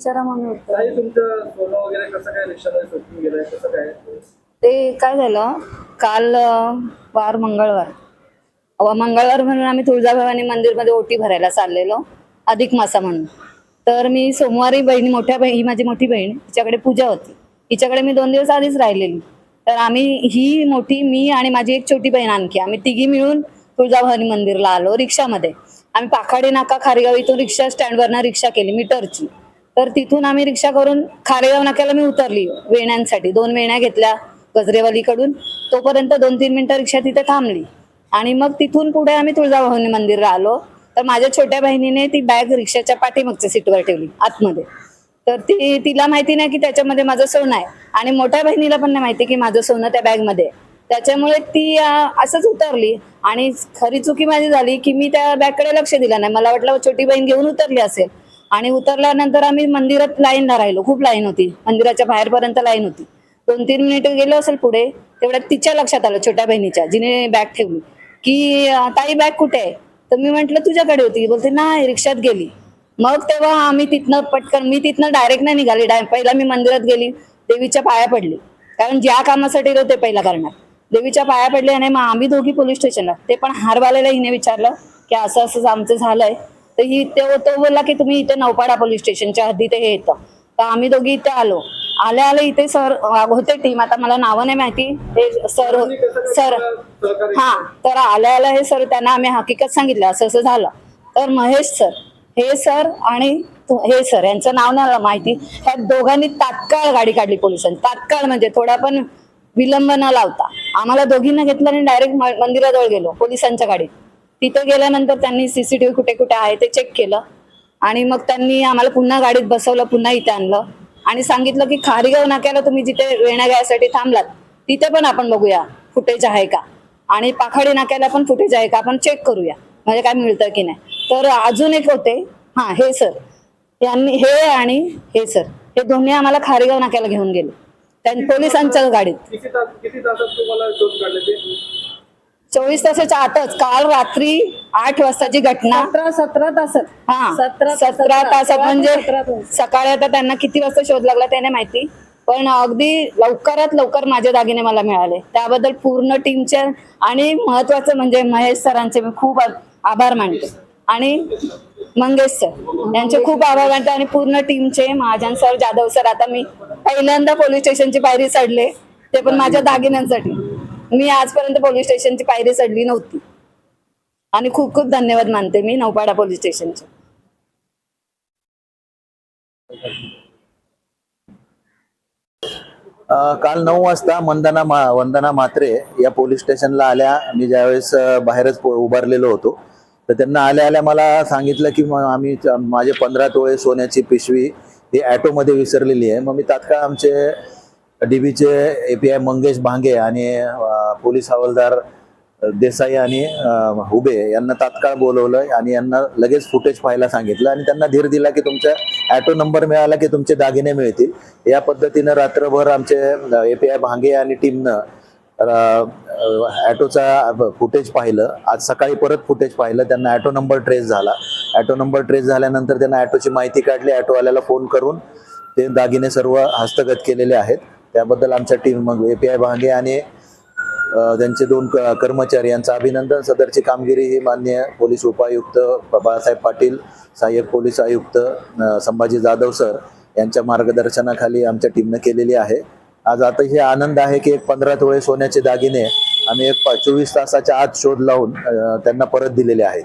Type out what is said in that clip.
विचारा मग उत्तर. काही तुमचं सोनं वगैरे कसं काय रिक्षामध्ये सुटून गेलंय, कसं काय? ते काय झालं काल वार मंगळवार मंगळवार म्हणून आम्ही तुळजाभवानी मंदिरमध्ये ओटी भरायला चाललेलो अधिक मासा म्हणून. तर मी सोमवारी बहिणी मोठ्या बहिणी माझी मोठी बहीण तिच्याकडे पूजा होती, तिच्याकडे मी 2 दिवस आधीच राहिलेली. तर आम्ही ही मोठी मी आणि माझी एक छोटी बहीण आणखी आम्ही तिघी मिळून तुळजाभवानी मंदिरला आलो रिक्षामध्ये. आम्ही पाखाडी नाका खारेगाव इथून रिक्षा स्टँडवरनं रिक्षा केली मीटरची. तर तिथून आम्ही रिक्षा करून खारेगाव नाक्याला मी उतरली वेण्यांसाठी. 2 वेण्या घेतल्या गजरेवालीकडून. तोपर्यंत 2-3 मिनिटं रिक्षा तिथे थांबली आणि मग तिथून पुढे आम्ही तुळजाभवानी मंदिरला आलो. तर माझ्या छोट्या बहिणीने ती बॅग रिक्षाच्या पाठीमागच्या सीटवर ठेवली आतमध्ये. तर तिला माहिती नाही की त्याच्यामध्ये माझं सोनं आहे आणि मोठ्या बहिणीला पण नाही माहिती की माझं सोनं त्या बॅगमध्ये आहे. त्याच्यामुळे ती असंच उतरली आणि खरी चुकी माझी झाली की मी त्या बॅगकडे लक्ष दिलं नाही. मला वाटलं छोटी बहीण घेऊन उतरली असेल. आणि उतरल्यानंतर आम्ही मंदिरात लाईनला राहिलो, खूप लाईन होती, मंदिराच्या बाहेरपर्यंत लाईन होती. 2-3 मिनिटं गेलो असेल पुढे, तेवढ्यात तिच्या लक्षात आलं छोट्या बहिणीच्या जिने बॅग ठेवली की ताई बॅग कुठे आहे. तर मी म्हंटल तुझ्याकडे होती. बोलते नाही रिक्षात गेली. मग तेव्हा आम्ही तिथनं पटकन मी तिथनं डायरेक्ट नाही निघाली. पहिला मी मंदिरात गेली, देवीच्या पाया पडली, कारण ज्या कामासाठी गेलो ते पहिला करणार. देवीच्या पाया पडले आणि मग आम्ही दोघी पोलीस स्टेशनला. ते पण हारवालेला हिने विचारलं की असं असं आमचं झालंय. तर तो बोलला की तुम्ही इथे नौपाडा पोलीस स्टेशनच्या हद्दीत हे येतं. तर आम्ही दोघी इथे आलो. आले इथे सर होते टीम, आता मला नावं नाही माहिती. हे सर हा, तर आल्या हे सर त्यांना आम्ही हकीकत सांगितलं असं असं झालं. तर महेश सर, हे सर आणि हे सर यांचं नाव नाही माहिती. ह्या दोघांनी तात्काळ गाडी काढली पोलिसांनी. तात्काळ म्हणजे थोडा पण विलंब न लावता आम्हाला दोघींना घेतलं आणि डायरेक्ट मंदिराजवळ गेलो पोलिसांच्या गाडीत. तिथे गेल्यानंतर त्यांनी सीसीटीव्ही कुठे कुठे आहे ते चेक केलं आणि मग त्यांनी आम्हाला पुन्हा गाडीत बसवलं, पुन्हा इथे आणलं आणि सांगितलं की खारेगाव नाक्याला तुम्ही जिथे वेण्या घ्यायसाठी थांबलात तिथे पण आपण बघूया फुटेज आहे का, आणि पाखाडी नाक्याला पण फुटेज आहे का आपण चेक करूया म्हणजे काय मिळतं की नाही. तर अजून एक होते हे सर, यांनी हे आणि हे सर हे दोन्ही आम्हाला खारेगाव नाक्याला घेऊन गेले पोलिसांच्या गाडीत. किती तासात तुम्हाला शोध काढले ते? 24 तासाच्या आतच. काल रात्री 8 वाजताची घटना. 17 तासात. 17 तासात म्हणजे सकाळी आता त्यांना किती वाजता शोध लागला त्याने माहिती, पण अगदी लवकरात लवकर माझे दागिने मला मिळाले. त्याबद्दल पूर्ण टीमचे आणि महत्वाचं म्हणजे महेश सरांचे मी खूप आभार मानते आणि मंगेश सर यांचे खूप आभार मानते आणि पूर्ण टीमचे महाजन सर, जाधव सर. आता मी पहिल्यांदा पोलीस स्टेशनची पायरी चढले, ते पण माझ्या दागिन्यांसाठी. मी आजपर्यंत पोलीस स्टेशनची पायरी चढली नव्हती आणि खूप खूप धन्यवाद मानते मी नौपाडा पोलीस स्टेशनचे. काल 9 वाजता वंदना म्हात्रे या पोलीस स्टेशनला आल्या. मी ज्यावेळेस बाहेरच उभारलेलो होतो तर त्यांना आल्या मला सांगितलं की आम्ही माझे 15 तोळे सोन्याची पिशवी ही ॲटोमध्ये विसरलेली आहे. मग मी तात्काळ आमचे डीबीचे API मंगेश भांगे आणि पोलीस हवालदार देसाई आणि हुबे यांना तात्काळ बोलवलं आणि यांना लगेच फुटेज पाहायला सांगितलं आणि त्यांना धीर दिला की तुमचा ॲटो नंबर मिळाला की तुमचे दागिने मिळतील. या पद्धतीनं रात्रभर आमचे API भांगे आणि टीमनं ॲटोचा फुटेज पाहिलं. आज सकाळी परत फुटेज पाहिलं. त्यांना ॲटो नंबर ट्रेस झाला. ॲटो नंबर ट्रेस झाल्यानंतर त्यांना ॲटोची माहिती काढली. ॲटोवाल्याला फोन करून ते दागिने सर्व हस्तगत केलेले आहेत. त्याबद्दल आमच्या टीम मग API भांगे आणि त्यांचे 2 कर्मचारी यांचं अभिनंदन. सदरची कामगिरी ही माननीय पोलीस उपायुक्त बाळासाहेब पाटील, सहाय्यक पोलीस आयुक्त संभाजी जाधव सर यांच्या मार्गदर्शनाखाली आमच्या टीमनं केलेली आहे. आज अतिशय आनंद आहे की 15 तोळे सोन्याचे दागिने आम्ही 24 तासाच्या आत शोध लावून त्यांना परत दिलेले आहेत.